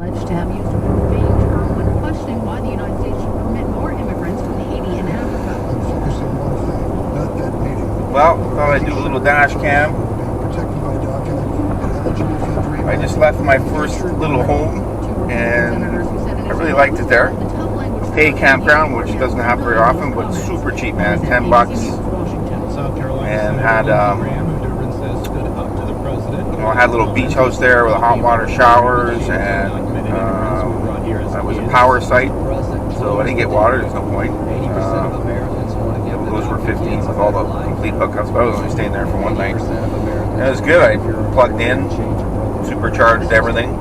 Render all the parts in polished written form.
alleged to have used a profane term when questioning why the United States should permit more immigrants from Haiti and Africa. I'm focused on one thing, not that meeting. Well, thought I'd do a little dash cam. Protected by document and eligible for dream. I just left my first little home, and I really liked it there. Pay campground, which doesn't happen very often, but super cheap, man. $10, and had I had a little beach house there with a hot water showers, and it was a power site, so I didn't get water. There's no point. Those were 15 with all the complete hookups, but I was only staying there for one night. And it was good. I plugged in, supercharged everything.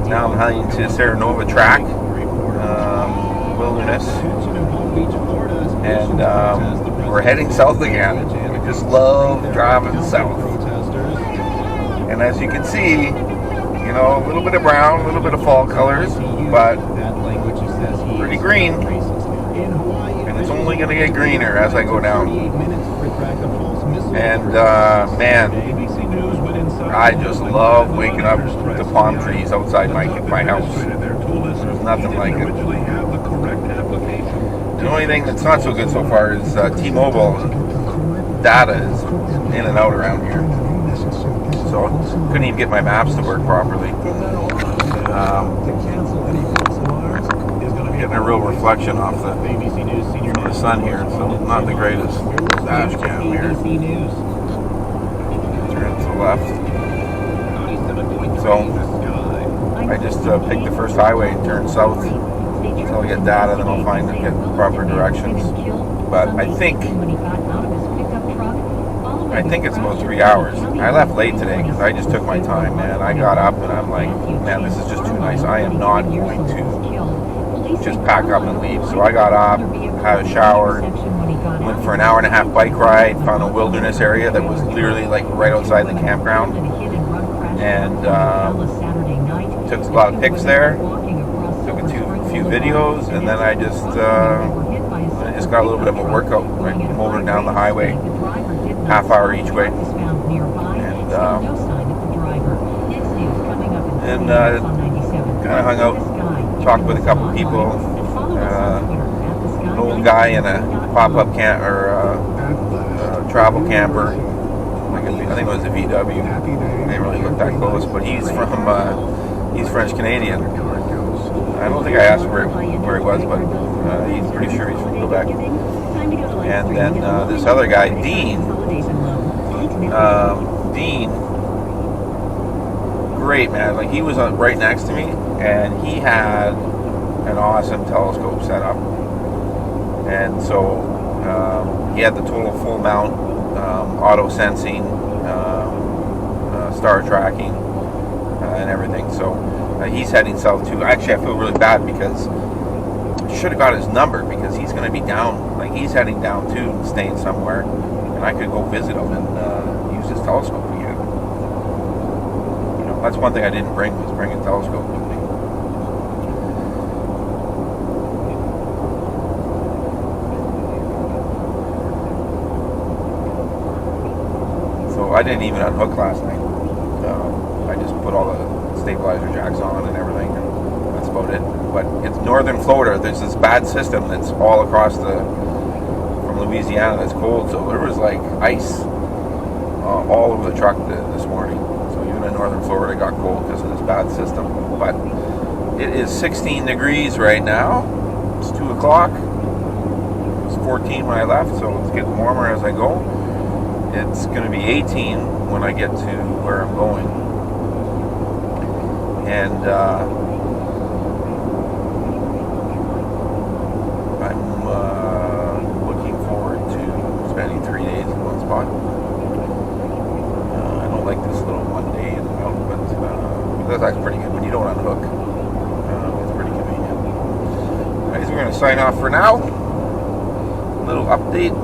Now I'm heading to Serenova track, wilderness, and we're heading south again. I just love driving south. And as you can see, you know, a little bit of brown, a little bit of fall colors, but pretty green. And it's only going to get greener as I go down. And man, I just love waking up to palm trees outside my house. There's nothing like it. The only thing that's not so good so far is T-Mobile data is in and out around here. So couldn't even get my maps to work properly. Getting a real reflection off the sun here, so not the greatest dash cam here. Turn to the left. So I just picked the first highway and turned south until I get data, then I'll get proper directions. But I think it's about 3 hours. I left late today because I just took my time, man. I got up and I'm like, man, this is just too nice. I am not going to just pack up and leave. So I got up, had a shower, went for an hour and a half bike ride, found a wilderness area that was literally like right outside the campground, and took a lot of pics there, took a few videos, and then I just got a little bit of a workout. I motored down the highway, half hour each way, and kind of hung out, talked with a couple people, an old guy in a pop-up travel camper. I think it was a VW. I didn't really look that close, but he's French Canadian. I don't think I asked where he was, but he's pretty sure he's from Quebec. And then this other guy, Dean, great man. Like, he was right next to me, and he had an awesome telescope set up. And so he had the total full mount, auto sensing, star tracking, and everything. So he's heading south too. Actually, I feel really bad because I should have got his number, because he's going to be down. Like, he's heading down too, and staying somewhere, and I could go visit him and use his telescope again. You know, that's one thing I didn't bring, was bring a telescope with me. So I didn't even unhook last night. I just put all the stabilizer jacks on and everything, and that's about it. But it's northern Florida. There's this bad system that's all across from Louisiana that's cold. So there was like ice all over the truck this morning. So even in northern Florida it got cold because of this bad system. But it is 16 degrees right now. It's 2 o'clock. It was 14 when I left, so it's getting warmer as I go. It's going to be 18 when I get to where I'm going. And I'm looking forward to spending 3 days in one spot. I don't like this little 1 day in and out, but that's pretty good when you don't unhook. It's pretty convenient. Anyways, we're going to sign off for now. Little update.